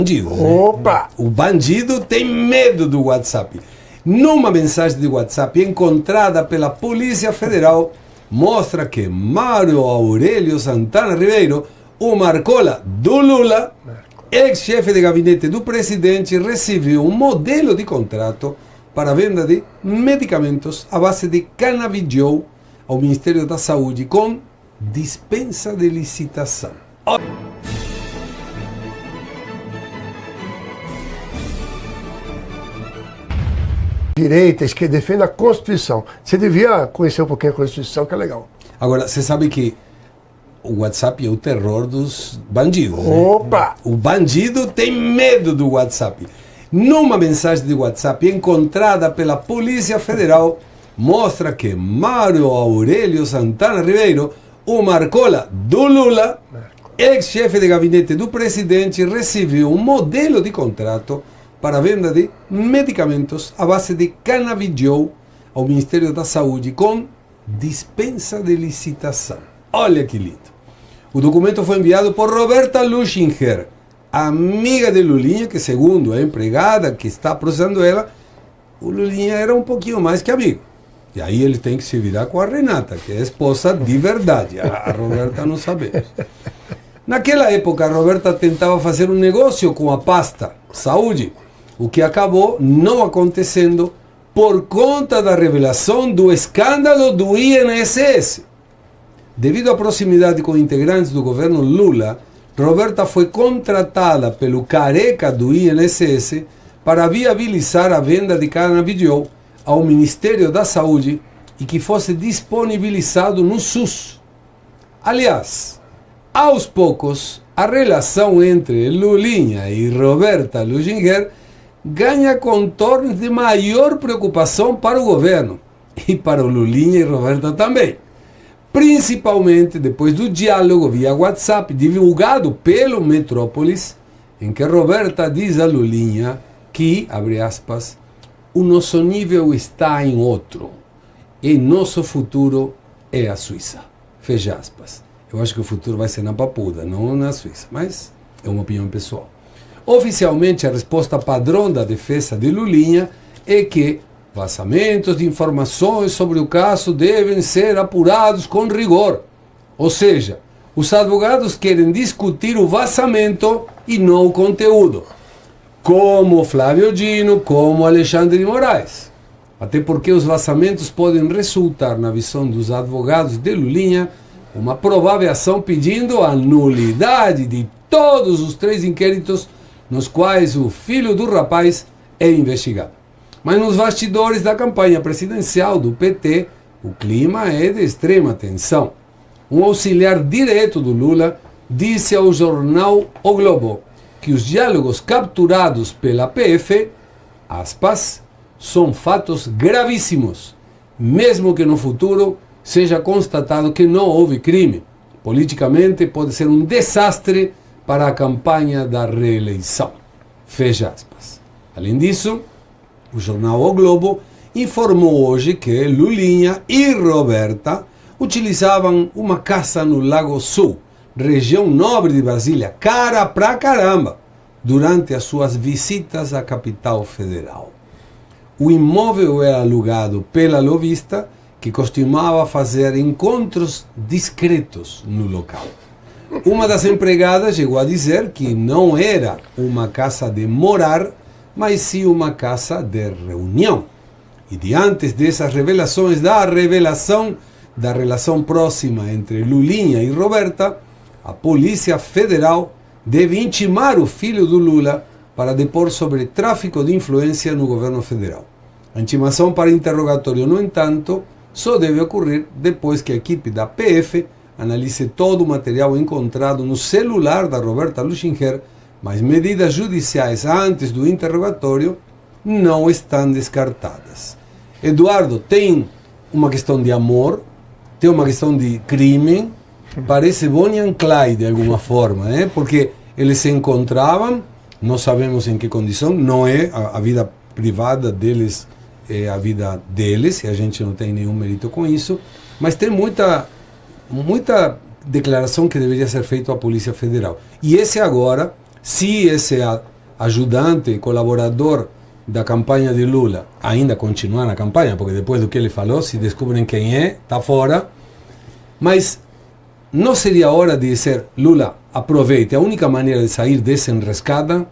bandido. Opa! O bandido tem medo do WhatsApp. Numa mensagem de WhatsApp encontrada pela Polícia Federal, mostra que Mário Aurélio Santana Ribeiro, o Marcola do Lula, ex-chefe de gabinete do presidente, recebeu um modelo de contrato para a venda de medicamentos à base de canabidiol ao Ministério da Saúde com dispensa de licitação. Direitas que defende a Constituição. Você devia conhecer um pouquinho a Constituição, que é legal. Agora, você sabe que o WhatsApp é o terror dos bandidos. Opa! Né? O bandido tem medo do WhatsApp. Numa mensagem de WhatsApp encontrada pela Polícia Federal, mostra que Mário Aurélio Santana Ribeiro, o Marcola do Lula, ex-chefe de gabinete do presidente, recebeu um modelo de contrato para a venda de medicamentos à base de canabidiol ao Ministério da Saúde com dispensa de licitação. Olha que lindo. O documento foi enviado por Roberta Luchinger, amiga de Lulinha, que segundo a empregada que está processando ela, o Lulinha era um pouquinho mais que amigo. E aí ele tem que se virar com a Renata, que é esposa de verdade. A Roberta não sabemos. Naquela época, a Roberta tentava fazer um negócio com a pasta saúde, o que acabou não acontecendo por conta da revelação do escândalo do INSS. Devido à proximidade com integrantes do governo Lula, Roberta foi contratada pelo careca do INSS para viabilizar a venda de canabidiol ao Ministério da Saúde e que fosse disponibilizado no SUS. Aliás, aos poucos, a relação entre Lulinha e Roberta Luchinger ganha contornos de maior preocupação para o governo e para o Lulinha e Roberta também. Principalmente depois do diálogo via WhatsApp divulgado pelo Metrópolis, em que Roberta diz a Lulinha que, abre aspas, o nosso nível está em outro e nosso futuro é a Suíça. Fecha aspas. Eu acho que o futuro vai ser na Papuda, não na Suíça, mas é uma opinião pessoal. Oficialmente, a resposta padrão da defesa de Lulinha é que vazamentos de informações sobre o caso devem ser apurados com rigor. Ou seja, os advogados querem discutir o vazamento e não o conteúdo, como Flávio Dino, como Alexandre de Moraes. Até porque os vazamentos podem resultar, na visão dos advogados de Lulinha, uma provável ação pedindo a nulidade de todos os 3 inquéritos nos quais o filho do rapaz é investigado. Mas nos bastidores da campanha presidencial do PT, o clima é de extrema tensão. Um auxiliar direto do Lula disse ao jornal O Globo que os diálogos capturados pela PF, aspas, são fatos gravíssimos, mesmo que no futuro seja constatado que não houve crime. Politicamente pode ser um desastre para a campanha da reeleição. Fecha aspas. Além disso, o jornal O Globo informou hoje que Lulinha e Roberta utilizavam uma casa no Lago Sul, região nobre de Brasília, cara pra caramba, durante as suas visitas à capital federal. O imóvel é alugado pela lobista, que costumava fazer encontros discretos no local. Uma das empregadas chegou a dizer que não era uma casa de morar, mas sim uma casa de reunião. E diante dessas revelações da revelação da relação próxima entre Lulinha e Roberta, a Polícia Federal deve intimar o filho do Lula para depor sobre tráfico de influência no governo federal. A intimação para interrogatório, no entanto, só deve ocorrer depois que a equipe da PF analise todo o material encontrado no celular da Roberta Luchinger, mas medidas judiciais antes do interrogatório não estão descartadas. Eduardo, tem uma questão de amor, tem uma questão de crime, parece Bonnie and Clyde de alguma forma, porque eles se encontravam, não sabemos em que condição, não é a vida privada deles, é a vida deles, e a gente não tem nenhum mérito com isso, mas tem muita declaração que deveria ser feita à Polícia Federal. E esse agora, se esse ajudante, colaborador da campanha de Lula, ainda continuar na campanha, porque depois do que ele falou, se descobrem quem é, está fora. Mas não seria hora de dizer, Lula, aproveite, a única maneira de sair dessa enrascada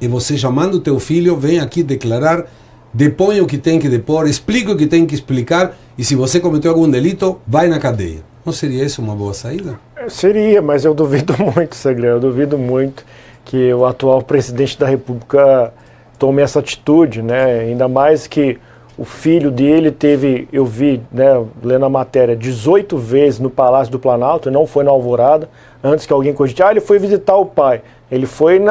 é você chamando o teu filho, vem aqui declarar, depõe o que tem que depor, explica o que tem que explicar, e se você cometeu algum delito, vai na cadeia. Não seria isso uma boa saída? Seria, mas eu duvido muito, Segre, eu duvido muito que o atual presidente da República tome essa atitude, né? Ainda mais que o filho dele teve, eu vi, né, lendo a matéria, 18 vezes no Palácio do Planalto, e não foi na Alvorada, antes que alguém cogite, ele foi visitar o pai. Ele foi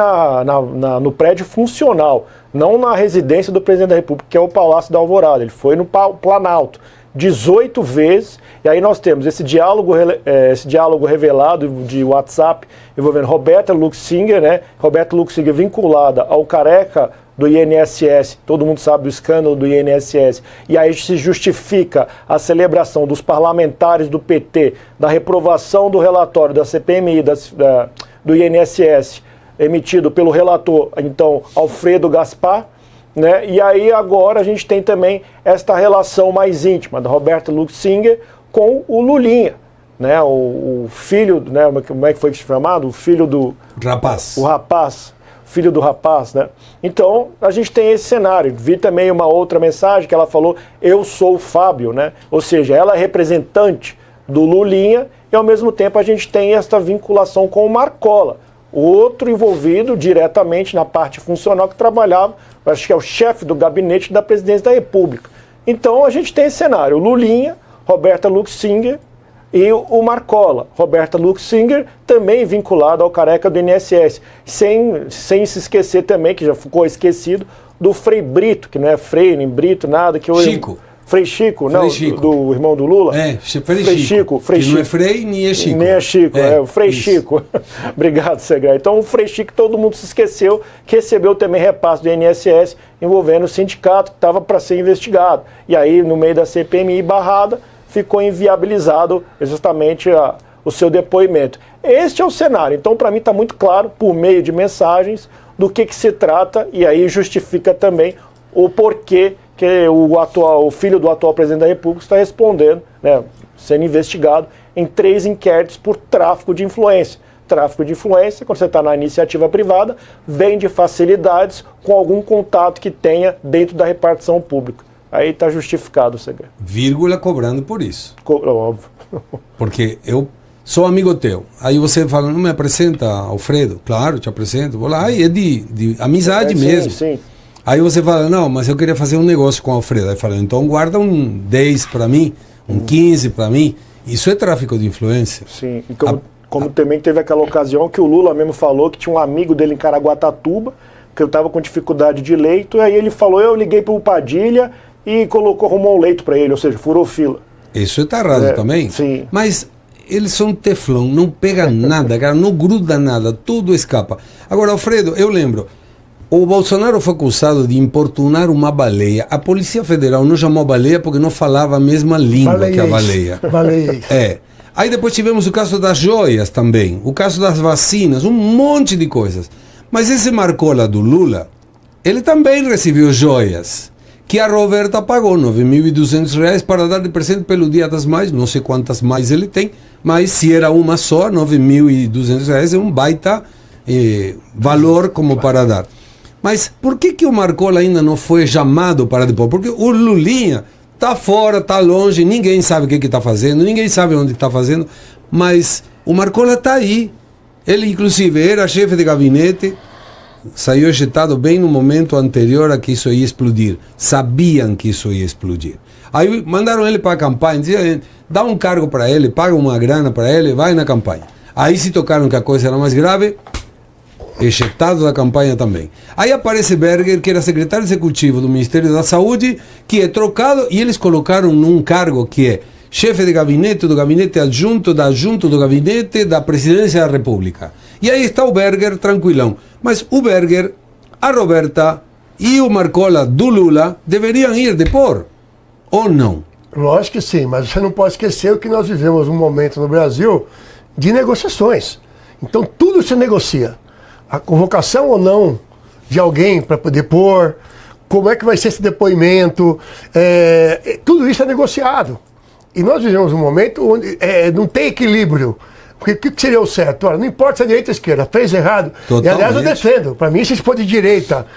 no prédio funcional, não na residência do presidente da República, que é o Palácio da Alvorada. Ele foi no Planalto 18 vezes, e aí nós temos esse diálogo revelado de WhatsApp envolvendo Roberta Luxinger, né? Roberta Luxinger vinculada ao careca do INSS, todo mundo sabe do escândalo do INSS, e aí se justifica a celebração dos parlamentares do PT, da reprovação do relatório da CPMI, do INSS, emitido pelo relator, então, Alfredo Gaspar, né? E aí agora a gente tem também esta relação mais íntima da Roberta Luxinger com o Lulinha, né? O filho, né? Como é que foi chamado? O filho do... Rapaz. O rapaz. Filho do rapaz, né? Então, a gente tem esse cenário. Vi também uma outra mensagem que ela falou, eu sou o Fábio, né? Ou seja, ela é representante do Lulinha e, ao mesmo tempo, a gente tem esta vinculação com o Marcola, outro envolvido diretamente na parte funcional que trabalhava, acho que é o chefe do gabinete da presidência da República. Então, a gente tem esse cenário, o Lulinha, Roberta Luxinger e o Marcola. Roberta Luxinger também vinculada ao careca do INSS, sem se esquecer também, que já ficou esquecido, do Frei Brito, que não é Frei, nem Brito, nada. Que Chico. Frei Chico, não, Chico. Do irmão do Lula? É, Frei Chico. Frei que Chico. Não é Frei, nem é Chico. Nem é Chico, o Frei isso. Chico. Obrigado, Segre. Então, o Frei Chico, todo mundo se esqueceu, que recebeu também repasse do INSS envolvendo o sindicato que estava para ser investigado. E aí, no meio da CPMI barrada, ficou inviabilizado justamente o seu depoimento. Este é o cenário. Então, para mim, está muito claro, por meio de mensagens, do que se trata, e aí justifica também o porquê que o filho do atual presidente da República está respondendo, né, sendo investigado em 3 inquéritos por tráfico de influência. Tráfico de influência, quando você está na iniciativa privada, vem de facilidades com algum contato que tenha dentro da repartição pública. Aí está justificado o segredo. Vírgula cobrando por isso. Óbvio. Porque eu sou amigo teu. Aí você fala, não me apresenta, Alfredo? Claro, te apresento. Vou lá, aí é de amizade mesmo. Sim. Aí você fala, não, mas eu queria fazer um negócio com o Alfredo. Aí fala, então guarda um 10 para mim, um 15 para mim. Isso é tráfico de influência. Sim, e como também teve aquela ocasião que o Lula mesmo falou que tinha um amigo dele em Caraguatatuba, que eu estava com dificuldade de leito, e aí ele falou, eu liguei para o Padilha e arrumou um leito para ele, ou seja, furou fila. Isso está errado também. Sim. Mas eles são teflon, não pega nada, cara, não gruda nada, tudo escapa. Agora, Alfredo, eu lembro, o Bolsonaro foi acusado de importunar uma baleia. A Polícia Federal não chamou baleia porque não falava a mesma língua que a baleia. Baleias. É. Aí depois tivemos o caso das joias também, o caso das vacinas, um monte de coisas. Mas esse Marcola do Lula, ele também recebeu joias, que a Roberta pagou R$9.200 para dar de presente pelo Dia das Mães. Não sei quantas mais ele tem, mas se era uma só, R$9.200 é um baita valor como para dar. Mas por que o Marcola ainda não foi chamado para depor? Porque o Lulinha está fora, está longe, ninguém sabe o que está fazendo, ninguém sabe onde está fazendo, mas o Marcola está aí. Ele, inclusive, era chefe de gabinete, saiu ejetado bem no momento anterior a que isso ia explodir. Sabiam que isso ia explodir. Aí mandaram ele para a campanha, diziam, dá um cargo para ele, paga uma grana para ele, vai na campanha. Aí se tocaram que a coisa era mais grave, ejetado da campanha também. Aí aparece Berger, que era secretário executivo do Ministério da Saúde, que é trocado, e eles colocaram num cargo que é chefe de gabinete, do gabinete adjunto do gabinete da presidência da República. E aí está o Berger tranquilão. Mas o Berger, a Roberta e o Marcola do Lula deveriam ir depor, ou não? Lógico que sim, mas você não pode esquecer que nós vivemos um momento no Brasil de negociações. Então tudo se negocia. A convocação ou não de alguém para poder pôr, como é que vai ser esse depoimento, tudo isso é negociado. E nós vivemos um momento onde não tem equilíbrio. Porque o que seria o certo? Olha, não importa se é direita ou esquerda, fez errado. Totalmente. E aliás eu defendo. Para mim, se for de direita,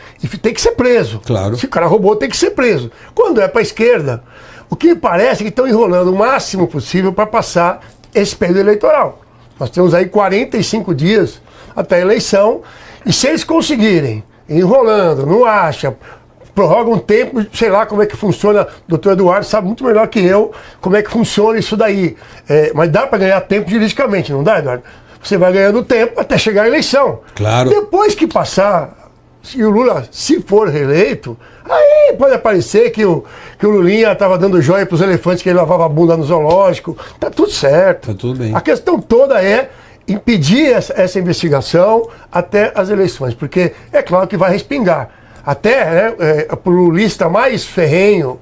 tem que ser preso. Claro. Se o cara roubou, tem que ser preso. Quando é para a esquerda, o que me parece é que estão enrolando o máximo possível para passar esse período eleitoral. Nós temos aí 45 dias até a eleição, e se eles conseguirem, enrolando, não acha, prorroga um tempo, sei lá como é que funciona, o doutor Eduardo sabe muito melhor que eu como é que funciona isso daí. Mas dá para ganhar tempo juridicamente, não dá, Eduardo? Você vai ganhando tempo até chegar à eleição. Claro. Depois que passar, se o Lula, se for reeleito, aí pode aparecer que o Lulinha estava dando joia para os elefantes que ele lavava a bunda no zoológico. Tá tudo certo. Tá tudo bem. A questão toda é impedir essa investigação até as eleições, porque é claro que vai respingar. Até para o lulista mais ferrenho,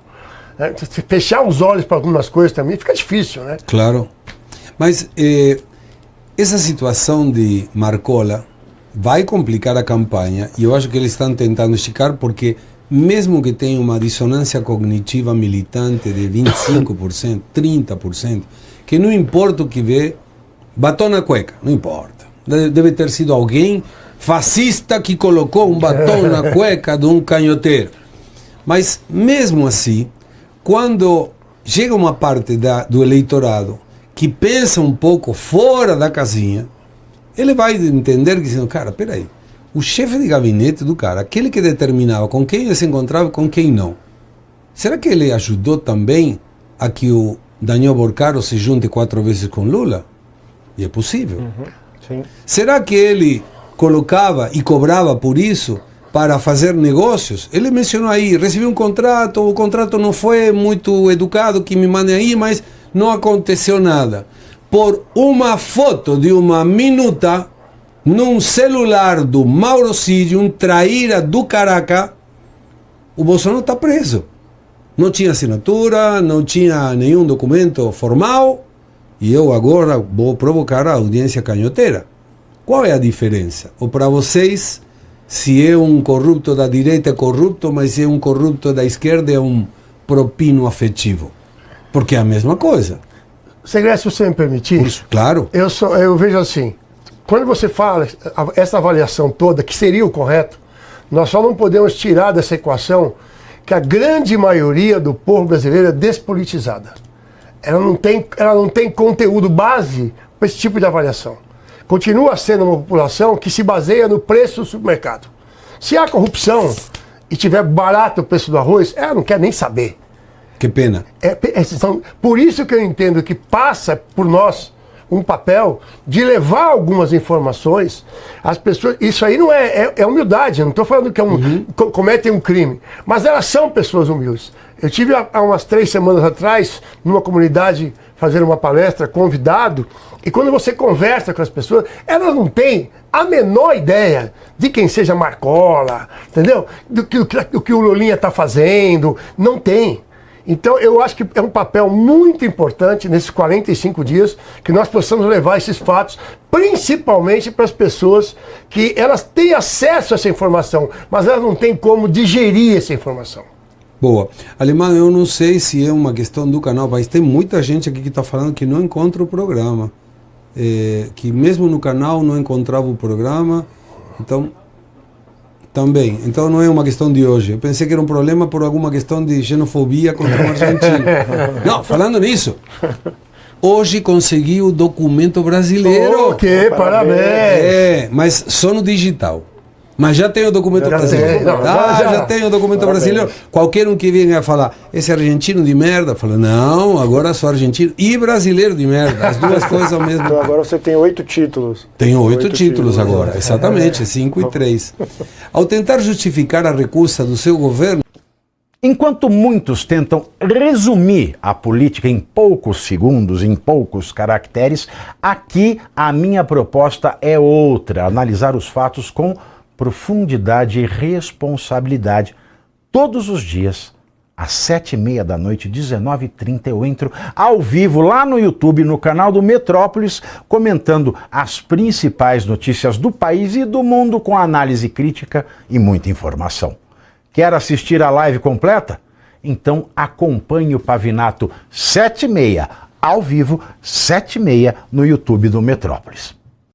né, fechar os olhos para algumas coisas também fica difícil, né? Claro. Mas essa situação de Marcola vai complicar a campanha, e eu acho que eles estão tentando esticar, porque mesmo que tenha uma dissonância cognitiva militante de 25%, 30%, que não importa o que vê, batom na cueca, não importa. Deve ter sido alguém fascista que colocou um batom na cueca de um canhoteiro. Mas mesmo assim, quando chega uma parte do eleitorado que pensa um pouco fora da casinha, ele vai entender que, dizendo, cara, peraí, o chefe de gabinete do cara, aquele que determinava com quem ele se encontrava e com quem não, será que ele ajudou também a que o Daniel Borcaro se junte 4 vezes com Lula? E é possível. Sim. Será que ele colocava e cobrava por isso para fazer negócios? Ele mencionou aí, recebi um contrato, o contrato não foi muito educado, que me mandem aí, mas não aconteceu nada. Por uma foto de uma minuta num celular do Mauro Cid, um traíra do Caraca, o Bolsonaro está preso. Não tinha assinatura, não tinha nenhum documento formal, e eu agora vou provocar a audiência canhoteira. Qual é a diferença? Ou para vocês, se é um corrupto da direita é corrupto, mas se é um corrupto da esquerda é um propino afetivo? Porque é a mesma coisa. Segredo, se você me permitir, claro. Eu vejo assim, quando você fala essa avaliação toda, que seria o correto, nós só não podemos tirar dessa equação que a grande maioria do povo brasileiro é despolitizada. Ela não tem conteúdo base para esse tipo de avaliação. Continua sendo uma população que se baseia no preço do supermercado. Se há corrupção e tiver barato o preço do arroz, ela não quer nem saber. Que pena. Por isso que eu entendo que passa por nós um papel de levar algumas informações às pessoas. Isso aí não é humildade, eu não estou falando que cometem um crime, mas elas são pessoas humildes. Eu tive há umas 3 semanas atrás, numa comunidade, fazendo uma palestra, convidado, e quando você conversa com as pessoas, elas não têm a menor ideia de quem seja Marcola, entendeu? Do que o Lulinha está fazendo, não tem. Então eu acho que é um papel muito importante nesses 45 dias que nós possamos levar esses fatos, principalmente para as pessoas que elas têm acesso a essa informação, mas elas não têm como digerir essa informação. Boa. Alemão, eu não sei se é uma questão do canal, mas tem muita gente aqui que está falando que não encontra o programa. Que mesmo no canal não encontrava o programa. Então, também. Então não é uma questão de hoje. Eu pensei que era um problema por alguma questão de xenofobia contra o argentino. Não, falando nisso, hoje consegui o documento brasileiro. Ok, parabéns. Mas só no digital. Mas já tem o documento brasileiro. Já tem o documento brasileiro. Qualquer um que venha falar, esse argentino de merda, fala, não, agora sou argentino e brasileiro de merda. As duas coisas ao mesmo tempo. Então agora você tem 8 títulos. Tenho 8 títulos agora, exatamente, 5 e 3. Ao tentar justificar a recusa do seu governo. Enquanto muitos tentam resumir a política em poucos segundos, em poucos caracteres, aqui a minha proposta é outra: analisar os fatos com profundidade e responsabilidade todos os dias, às 7h30 da noite, 19h30, eu entro ao vivo lá no YouTube, no canal do Metrópolis, comentando as principais notícias do país e do mundo com análise crítica e muita informação. Quer assistir a live completa? Então acompanhe o Pavinato 7h30, ao vivo, 7h30 no YouTube do Metrópolis.